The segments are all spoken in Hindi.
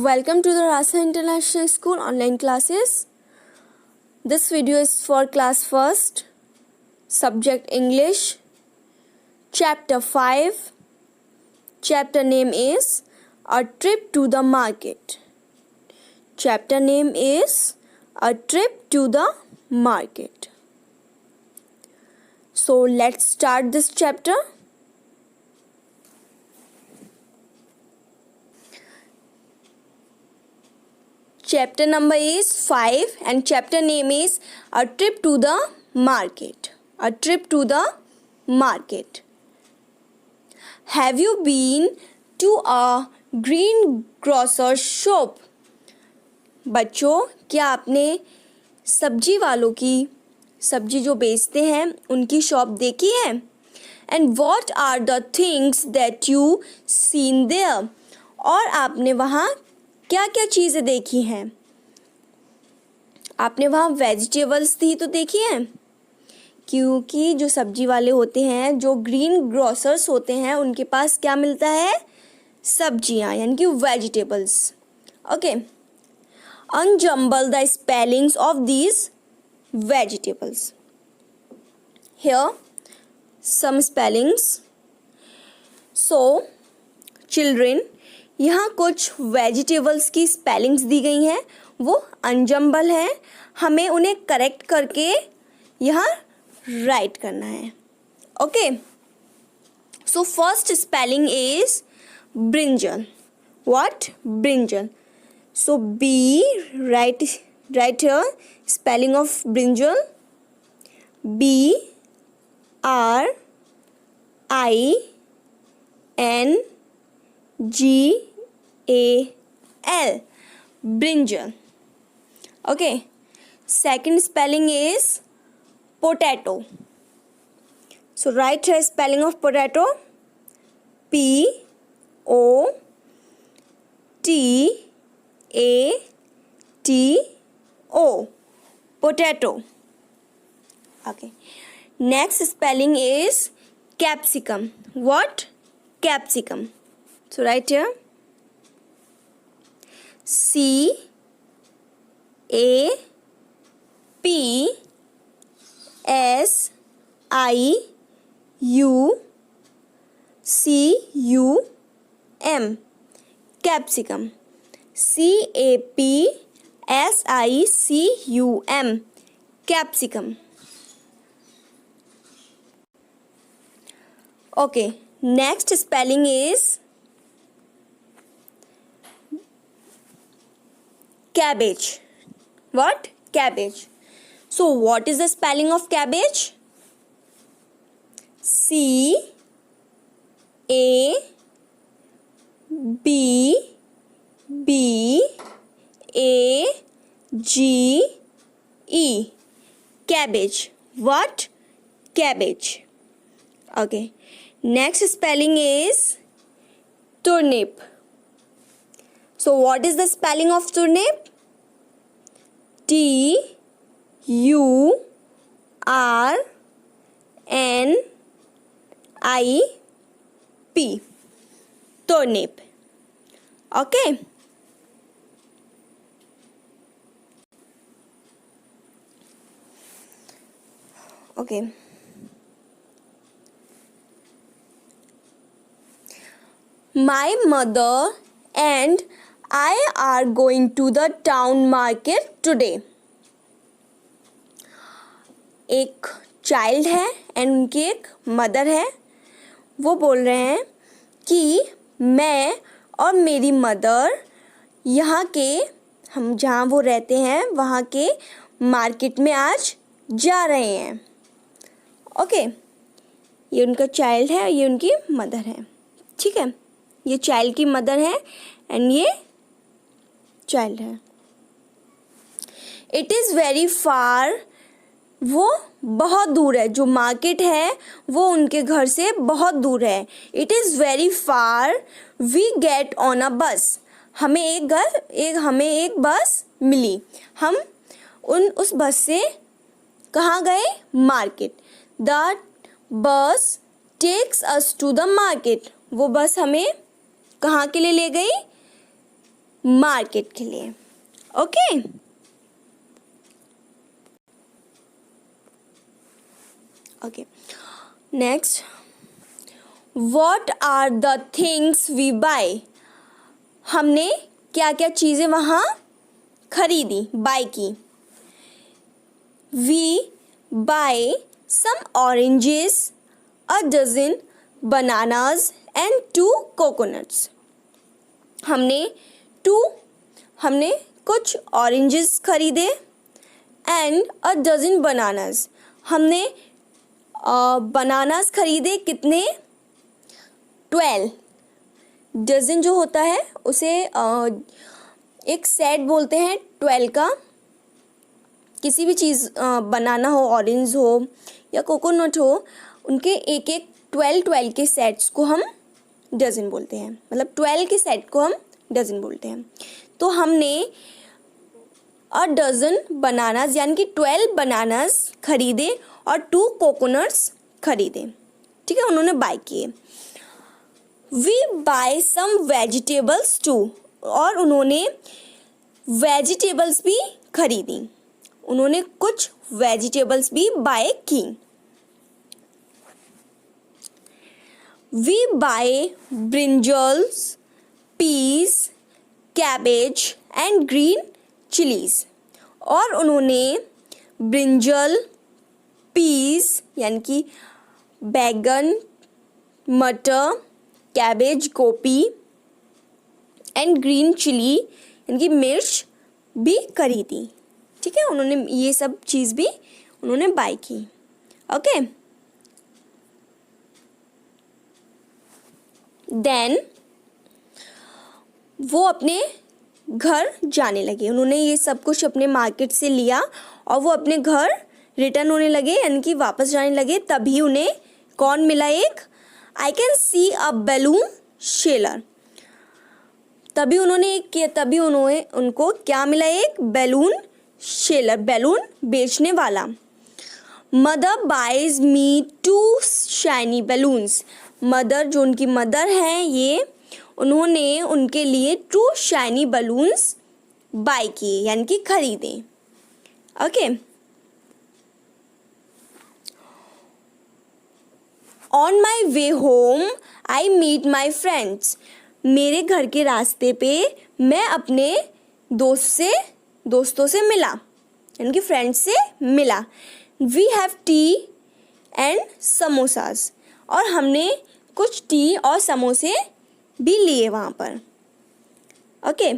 Welcome to the Rasa International School online classes. This video is for class 1st, subject English, chapter 5. Chapter name is A Trip to the Market. Chapter name is A Trip to the Market. So let's start this chapter. Chapter number is 5 and chapter name is A Trip to the Market. A Trip to the Market. Have you been to a greengrocer shop? बच्चों, क्या आपने सब्जी वालों की सब्जी जो बेचते हैं उनकी शॉप देखी है? And what are the things that you seen there? और आपने वहाँ क्या क्या चीज़ें देखी हैं? आपने वहाँ वेजिटेबल्स थी तो देखी हैं, क्योंकि जो सब्जी वाले होते हैं, जो ग्रीन ग्रोसर्स होते हैं, उनके पास क्या मिलता है? सब्जियाँ, यानी कि vegetables. Okay, unjumble the spellings of these vegetables. Here some spellings. So children, यहाँ कुछ वेजिटेबल्स की स्पेलिंग्स दी गई हैं, वो अनजम्बल हैं. हमें उन्हें करेक्ट करके यहाँ राइट करना है. Okay, so first spelling is brinjal. What? Brinjal. So be write here spelling of brinjal. BRINGAL. Brinjal. Okay. Second spelling is potato. So write here spelling of potato. POTATO. Potato. Okay. Next spelling is capsicum. What? Capsicum. So write here CAPSICUM. Capsicum. CAPSICUM. Capsicum. Okay, next spelling is cabbage. What? Cabbage. So what is the spelling of cabbage? CABBAGE. Cabbage. What? Cabbage. Okay. Next spelling is turnip. So what is the spelling of turnip? TURNIP. Turnip. Okay. Okay. My mother and I are going to the town market today. एक चाइल्ड है एंड उनकी एक मदर है. वो बोल रहे हैं कि मैं और मेरी मदर यहाँ के, हम जहाँ वो रहते हैं वहाँ के मार्केट में आज जा रहे हैं. ओके, ये उनका चाइल्ड है, ये उनकी मदर है. ठीक है, ये चाइल्ड की मदर है एंड ये चाइल्ड है. इट इज़ वेरी फार. वो बहुत दूर है. जो मार्केट है वो उनके घर से बहुत दूर है. It is very far. We get on a bus. हमें एक बस मिली. हम उस बस से कहाँ गए? Market. The bus takes us to the market. वो बस हमें कहाँ के लिए ले गई? मार्केट के लिए। Okay, okay, next, what are the things we buy. हमने क्या क्या चीज़ें वहाँ खरीदी, बाय की। We buy some oranges, a dozen bananas and 2 coconuts. हमने कुछ ऑरेंजेस खरीदे एंड अ डजन बनानास। हमने बनानास खरीदे कितने, 12। डजन जो होता है उसे एक सेट बोलते हैं 12 का। किसी भी चीज़ बनाना हो, ऑरेंज हो या कोकोनट हो, उनके एक एक 12 के सेट्स को हम डजन बोलते हैं। मतलब 12 के सेट को हम डजन बोलते हैं। तो हमने अ डजन बनानास यानी कि 12 बनानास खरीदे और 2 कोकोनट्स खरीदे। ठीक है, उन्होंने बाय किए। We buy some vegetables too, और उन्होंने वेजिटेबल्स भी खरीदी। उन्होंने कुछ वेजिटेबल्स भी बाय की। We buy brinjals, peas, cabbage and green chillies. और उन्होंने ब्रिंजल, पीस यानी कि बैगन, मटर, कैबेज गोभी एंड ग्रीन चिली यानी कि मिर्च भी खरीदी। ठीक है, उन्होंने ये सब चीज़ भी उन्होंने बाय की। ओके, देन वो अपने घर जाने लगे। उन्होंने ये सब कुछ अपने मार्केट से लिया और वो अपने घर रिटर्न होने लगे यानी कि वापस जाने लगे। तभी उन्हें कौन मिला, एक I can see a balloon seller. तभी उनको क्या मिला, एक बैलून सेलर, बैलून बेचने वाला। मदर बाइज मी 2 शाइनी बैलून्स। मदर, जो उनकी मदर हैं, ये उन्होंने उनके लिए 2 शाइनी बैलून्स बाय किए यानी कि खरीदे। Okay, on my way home I meet my friends. मेरे घर के रास्ते पे मैं अपने दोस्तों से मिला यानी कि फ्रेंड्स से मिला। We have tea and samosas, और हमने कुछ टी और समोसे भी लिए वहाँ पर। Okay,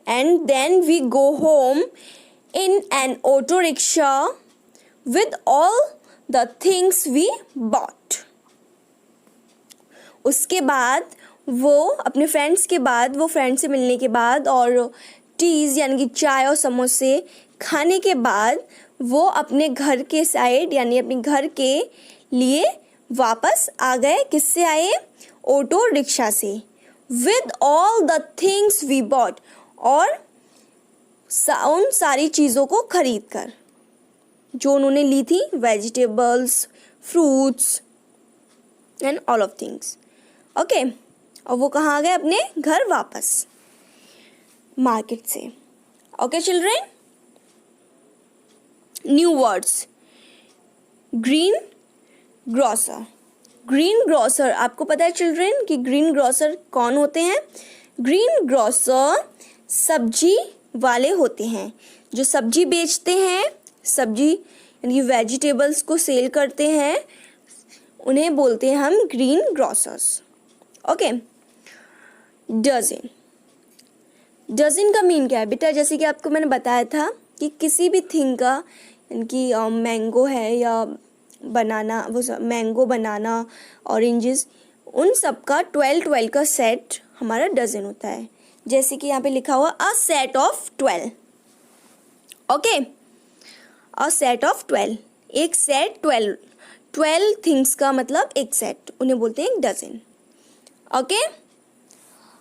and then we go home in an auto rickshaw with all the things we bought. उसके बाद वो अपने फ्रेंड्स से मिलने के बाद और टीज़ यानी कि चाय और समोसे खाने के बाद वो अपने घर के साइड यानी अपने घर के लिए वापस आ गए। किससे आए, ऑटो रिक्शा से। With all the things we bought, और उन सारी चीज़ों को खरीद कर जो उन्होंने ली थी, vegetables, fruits and all of things. Okay, और वो कहाँ आ गए, अपने घर वापस मार्केट से। Okay children, new words. Green grocer. Green grocer, आपको पता है चिल्ड्रेन कि ग्रीन ग्रोसर कौन होते हैं? ग्रीन ग्रोसर सब्जी वाले होते हैं, जो सब्जी बेचते हैं, सब्जी यानी वेजिटेबल्स को सेल करते हैं, उन्हें बोलते हैं हम green grocers. Okay, dozen. Dozen का मीन क्या है बेटा? जैसे कि आपको मैंने बताया था कि किसी भी थिंग का, यानी कि मैंगो है या बनाना, वो मैंगो, बनाना, ऑरेंजेस, उन सब का 12 का सेट हमारा डजन होता है। जैसे कि यहाँ पे लिखा हुआ a set of 12। Okay, a set of 12, एक सेट 12 थिंग्स का मतलब एक सेट, उन्हें बोलते हैं एक dozen. Okay,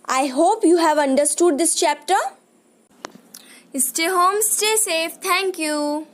I hope you have understood this chapter. Stay home, stay safe, thank you.